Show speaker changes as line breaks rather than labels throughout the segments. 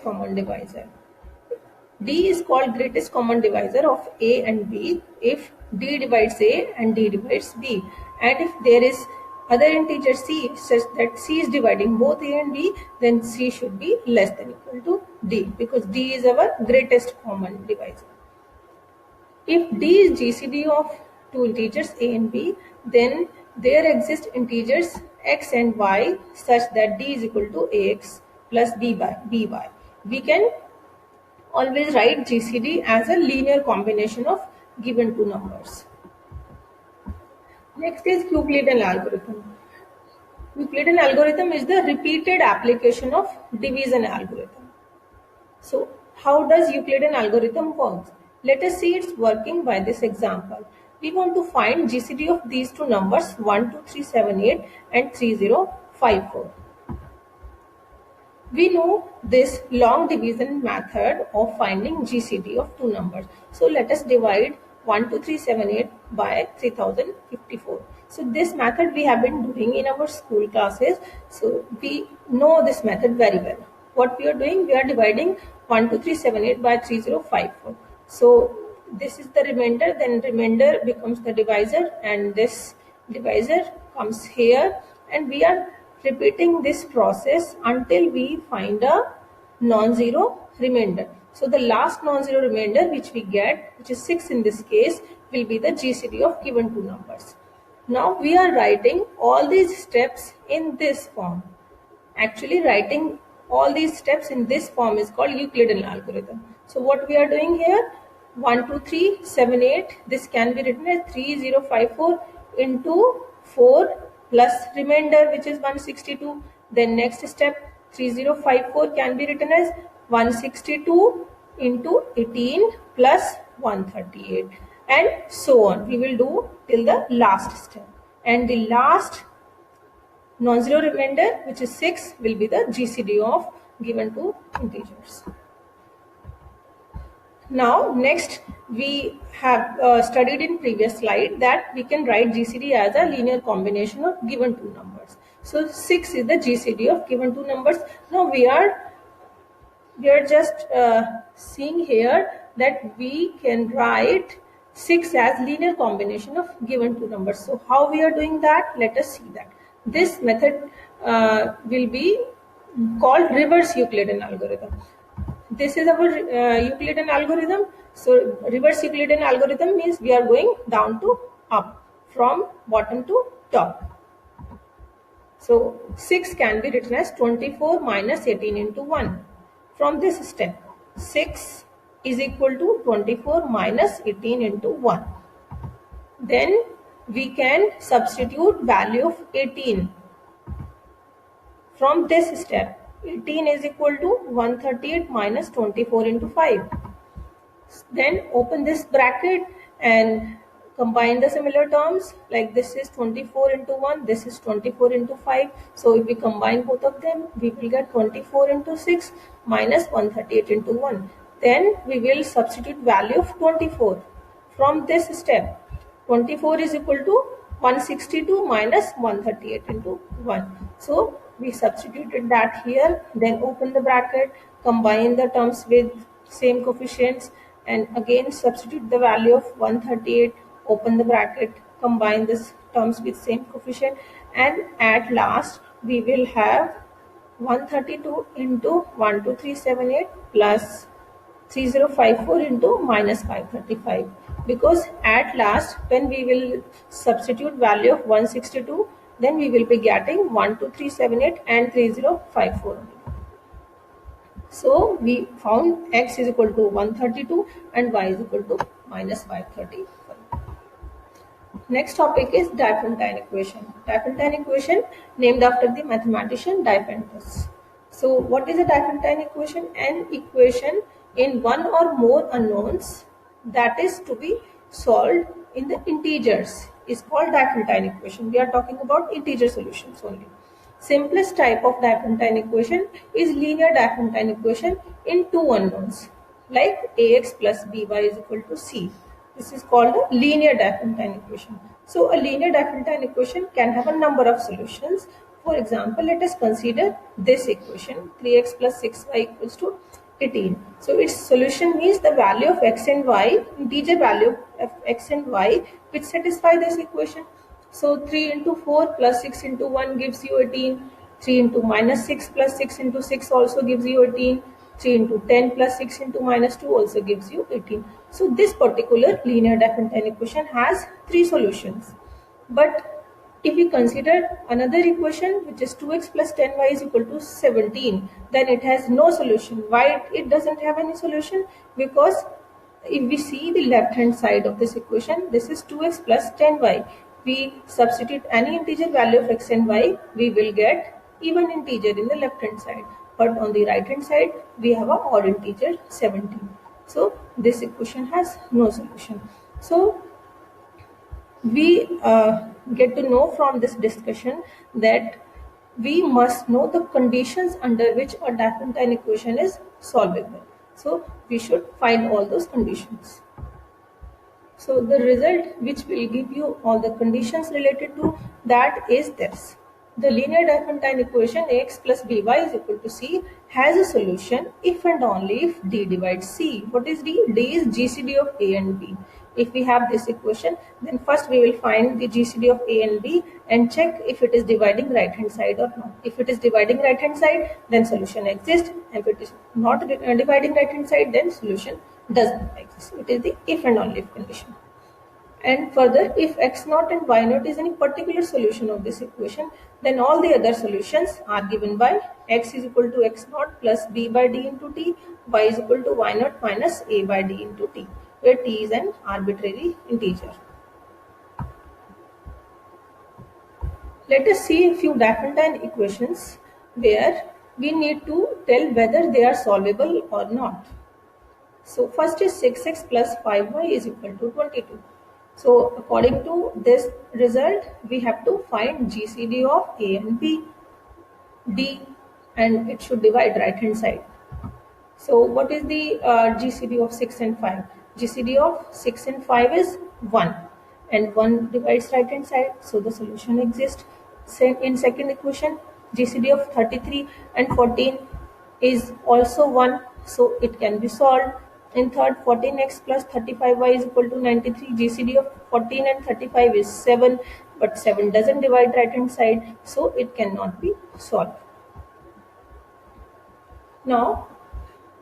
common divisor. D is called greatest common divisor of A and B if D divides A and D divides B. And if there is other integer C such that C is dividing both A and B, then C should be less than equal to D, because D is our greatest common divisor. If D is GCD of two integers A and B, then there exist integers X and Y such that D is equal to AX plus BY. We can always write GCD as a linear combination of given two numbers. Next is Euclidean algorithm. Euclidean algorithm is the repeated application of division algorithm. So how does Euclidean algorithm work? Let us see its working by this example. We want to find GCD of these two numbers 12378 and 3054. We know this long division method of finding GCD of two numbers. So let us divide 12378 by 3054. So this method we have been doing in our school classes. So we know this method very well. What we are doing, we are dividing 12378 by 3054. So this is the remainder, then remainder becomes the divisor, and this divisor comes here, and we are repeating this process until we find a non-zero remainder. So the last non-zero remainder which we get, which is 6 in this case, will be the GCD of given two numbers. Now we are writing all these steps in this form. Actually, writing all these steps in this form is called Euclidean algorithm. So what we are doing here, 12378, this can be written as 3054 into 4 plus remainder, which is 162. Then next step, 3054 can be written as 162 into 18 plus 138, and so on. We will do till the last step, and the last non-zero remainder, which is 6, will be the GCD of given two integers. Now next, we have studied in previous slide that we can write GCD as a linear combination of given two numbers. So 6 is the GCD of given two numbers. Now we are just seeing here that we can write 6 as linear combination of given two numbers. So how we are doing that? Let us see that. This method will be called reverse Euclidean algorithm. This is our Euclidean algorithm. So reverse Euclidean algorithm means we are going down to up, from bottom to top. So 6 can be written as 24 minus 18 into 1. From this step, 6 is equal to 24 minus 18 into 1. Then we can substitute value of 18. From this step, 18 is equal to 138 minus 24 into 5. Then open this bracket and combine the similar terms, like this is 24 into 1, this is 24 into 5. So if we combine both of them, we will get 24 into 6 minus 138 into 1. Then we will substitute value of 24. From this step, 24 is equal to 162 minus 138 into 1. So we substituted that here, then open the bracket, combine the terms with same coefficients, and again substitute the value of 138, open the bracket, combine this terms with same coefficient, and at last we will have 132 into 12378 plus 3054 into minus 535, because at last when we will substitute value of 162, then we will be getting 12378 and 3054. So we found x is equal to 132 and y is equal to minus 535. Next topic is Diophantine equation. Diophantine equation named after the mathematician Diophantus. So what is a Diophantine equation? An equation in one or more unknowns that is to be solved in the integers is called Diophantine equation. We are talking about integer solutions only. Simplest type of Diophantine equation is linear Diophantine equation in two unknowns, like ax plus by is equal to c. This is called a linear Diophantine equation. So a linear Diophantine equation can have a number of solutions. For example, let us consider this equation 3x plus 6y equals to 18. So its solution means the value of x and y, integer value of x and y, which satisfy this equation. So 3 into 4 plus 6 into 1 gives you 18. 3 into minus 6 plus 6 into 6 also gives you 18. 3 into 10 plus 6 into minus 2 also gives you 18. So this particular linear Diophantine equation has three solutions. But if we consider another equation, which is 2x plus 10y is equal to 17, then it has no solution. Why it doesn't have any solution? Because if we see the left hand side of this equation, this is 2x plus 10y. We substitute any integer value of x and y, we will get even integer in the left hand side. But on the right hand side, we have a odd integer 17. So this equation has no solution. So we get to know from this discussion that we must know the conditions under which a Diophantine equation is solvable. So we should find all those conditions. So the result which will give you all the conditions related to that is this. The linear Diophantine equation ax plus by is equal to c has a solution if and only if d divides c. What is d? D is GCD of a and b. If we have this equation, then first we will find the GCD of a and b and check if it is dividing right hand side or not. If it is dividing right hand side, then solution exists. If it is not dividing right hand side, then solution does not exist. It is the if and only if condition. And further, if x naught and y naught is any particular solution of this equation, then all the other solutions are given by x is equal to x naught plus b by d into t, y is equal to y naught minus a by d into t, where t is an arbitrary integer. Let us see a few Diophantine equations where we need to tell whether they are solvable or not. So first is 6x plus 5y is equal to 22. So according to this result, we have to find GCD of a and b, d, and it should divide right hand side. So what is the GCD of 6 and 5? GCD of 6 and 5 is 1, and 1 divides right hand side, so the solution exists. In second equation, GCD of 33 and 14 is also 1, so it can be solved. In third, 14x plus 35y is equal to 93. GCD of 14 and 35 is 7, but 7 doesn't divide right hand side, so it cannot be solved. Now,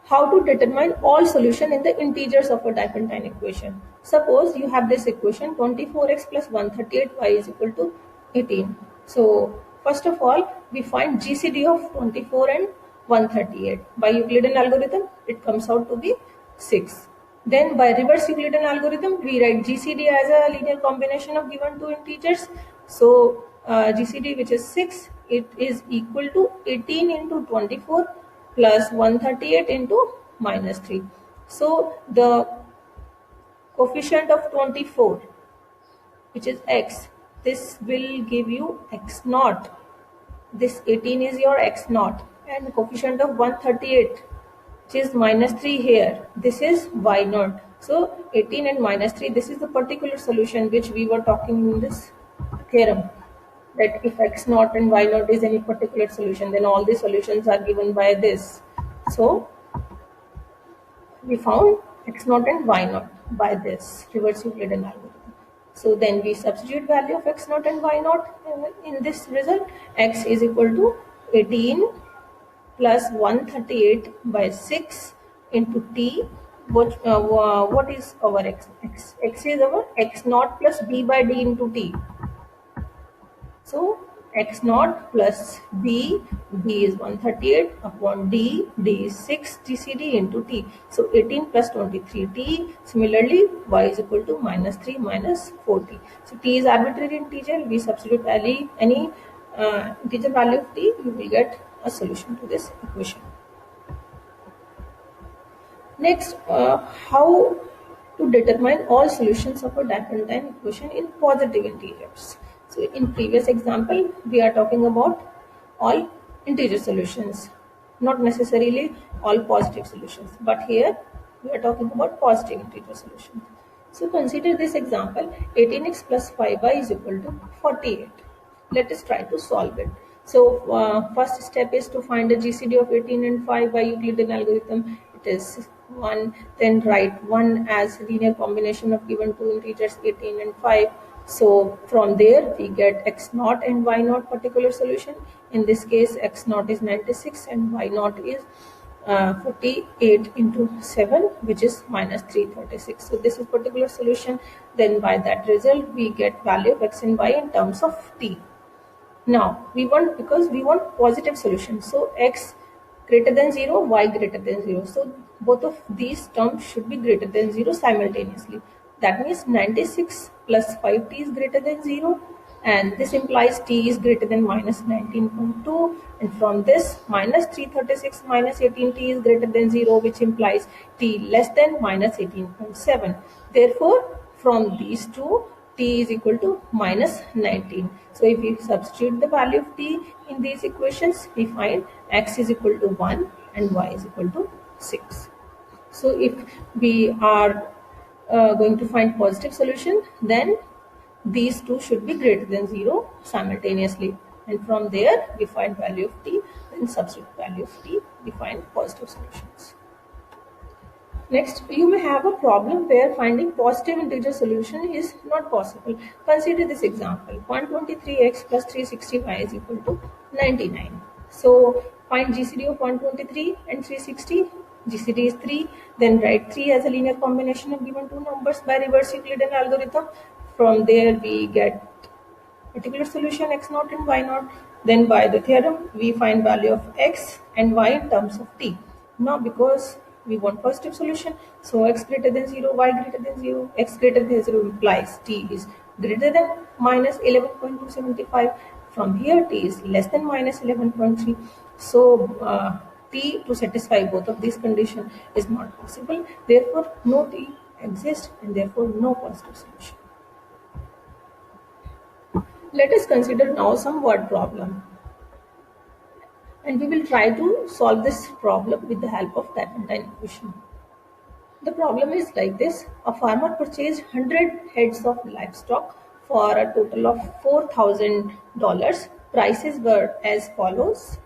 how to determine all solution in the integers of a Diophantine equation? Suppose you have this equation 24x plus 138y is equal to 18. So first of all, we find GCD of 24 and 138. By Euclidean algorithm, it comes out to be 6. Then by reverse Euclidean algorithm, we write GCD as a linear combination of given two integers. So GCD, which is 6, it is equal to 18 into 24 plus 138 into minus 3. So the coefficient of 24, which is x, this will give you x naught. This 18 is your x naught, and the coefficient of 138, which is minus 3 here, this is y naught. So 18 and minus 3, this is the particular solution which we were talking in this theorem, that if x naught and y naught is any particular solution, then all the solutions are given by this. So we found x naught and y naught by this reverse Euclidean algorithm. So then we substitute value of x naught and y naught in this result. X is equal to 18 plus 138 by 6 into t. What is our x? X is our x naught plus b by d into t. So x naught plus b, d is 138 upon d, d is 6 GCD into t. So 18 plus 23 t. Similarly, y is equal to minus 3 minus 4t. So t is arbitrary integer. We substitute any integer value of t, we will get a solution to this equation. Next, how to determine all solutions of a Diophantine equation in positive integers. So in previous example, we are talking about all integer solutions, not necessarily all positive solutions, but here we are talking about positive integer solutions. So consider this example, 18x plus 5y is equal to 48. Let us try to solve it. So first step is to find the GCD of 18 and 5 by Euclidean algorithm. It is 1. Then write 1 as linear combination of given two integers 18 and 5. So from there we get x naught and y naught particular solution. In this case x naught is 96 and y naught is 48 into 7, which is minus 336. So this is particular solution. Then by that result we get value of x and y in terms of t. Now because we want positive solution, so x greater than 0, y greater than 0. So both of these terms should be greater than 0 simultaneously. That means 96 plus 5t is greater than 0, and this implies t is greater than minus 19.2, and from this minus 336 minus 18t is greater than 0, which implies t less than minus 18.7. Therefore, from these two, t is equal to minus 19. So if we substitute the value of t in these equations, we find x is equal to 1 and y is equal to 6. So if we are going to find positive solution, then these two should be greater than 0 simultaneously, and from there we find value of t, then substitute value of t, we find positive solutions. Next, you may have a problem where finding positive integer solution is not possible. Consider this example. 123x plus 360y is equal to 99. So find GCD of 123 and 360. GCD is 3. Then write 3 as a linear combination of given two numbers by reverse Euclidean algorithm. From there we get particular solution x naught and y naught. Then by the theorem we find value of x and y in terms of t. Now because we want positive solution, so x greater than 0, y greater than 0, x greater than 0 implies t is greater than minus 11.275. From here t is less than minus 11.3. So t to satisfy both of these conditions is not possible. Therefore no t exists and therefore no positive solution. Let us consider now some word problem, and we will try to solve this problem with the help of Diophantine equation. The problem is like this. A farmer purchased 100 heads of livestock for a total of $4,000. Prices were as follows.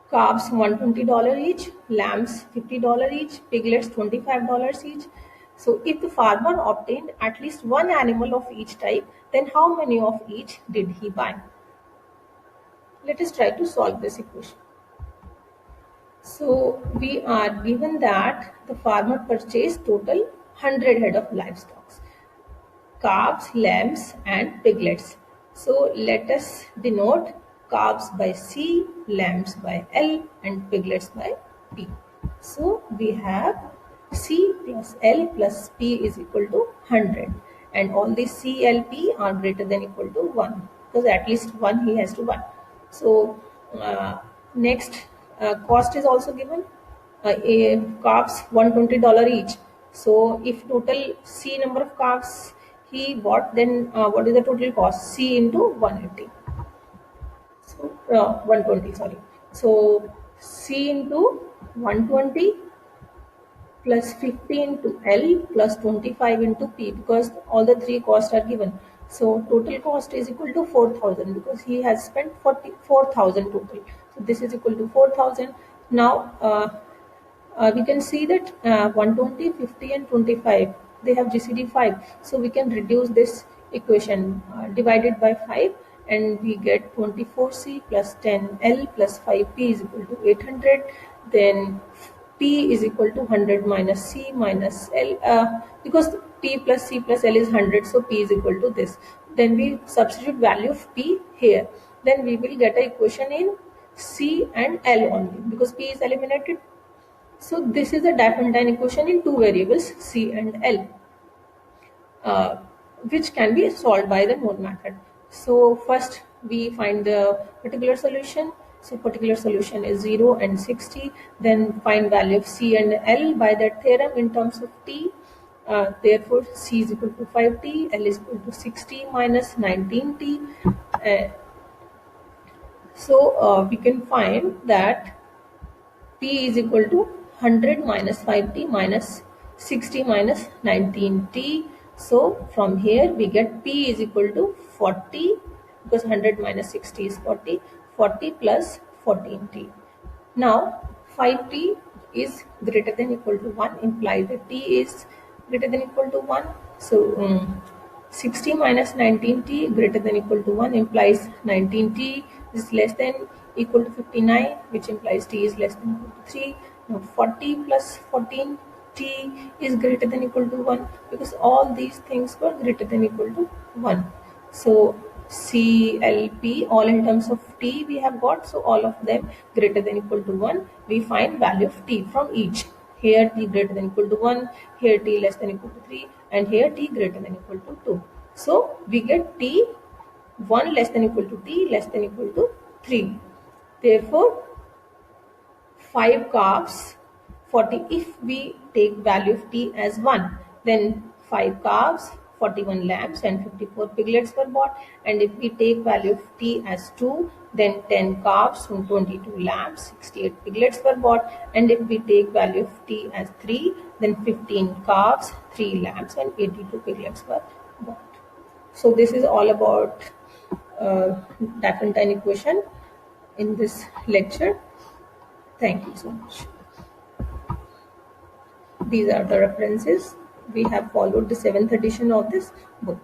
Calves $120 each, lambs $50 each, piglets $25 each. So if the farmer obtained at least one animal of each type, then how many of each did he buy? Let us try to solve this equation. So we are given that the farmer purchased total 100 head of livestock, calves, lambs and piglets. So let us denote calves by C, lambs by L and piglets by P. So we have C plus L plus P is equal to 100, and all these C, L, P are greater than equal to 1, because at least one he has to buy. So next cost is also given. Calves $120 each. So if total C number of calves he bought, then what is the total cost? C into 180. So 120, sorry. So C into 120 plus 50 into L plus 25 into P, because all the three costs are given. So total cost is equal to 4,000, because he has spent 4,000 total. So this is equal to 4,000. Now we can see that 120, 50 and 25, they have GCD 5. So we can reduce this equation, divided by 5, and we get 24C plus 10L plus 5P is equal to 800. Then P is equal to 100 minus C minus L, because P plus C plus L is 100, so P is equal to this. Then we substitute value of P here. Then we will get an equation in C and L only, because P is eliminated. So this is a Diophantine equation in two variables C and L, which can be solved by the known method. So first we find the particular solution. So particular solution is 0 and 60. Then find value of C and L by that theorem in terms of T. Therefore C is equal to 5T, L is equal to 60 minus 19T. So we can find that P is equal to 100 minus 5T minus 60 minus 19T. So from here we get P is equal to 40 because 100 minus 60 is 40. 40 plus 14t. Now 5t is greater than equal to 1 implies that t is greater than equal to 1. So 60 minus 19t greater than equal to 1 implies 19t is less than equal to 59, which implies t is less than equal to 3. Now 40 plus 14t is greater than equal to 1 because all these things were greater than equal to 1. So CLP, all in terms of t we have got, so all of them greater than equal to 1. We find value of t from each. Here t greater than equal to 1, here t less than equal to 3, and here t greater than equal to 2. So we get t 1 less than equal to t less than equal to 3. Therefore 5 calves 40, if we take value of t as 1, then 5 calves, 41 lambs and 54 piglets were bought, and if we take value of t as 2, then 10 calves and 22 lambs, 68 piglets were bought, and if we take value of t as 3, then 15 calves, 3 lambs and 82 piglets were bought. So this is all about Diophantine equation in this lecture. Thank you so much. These are the references. We have followed the 7th edition of this book.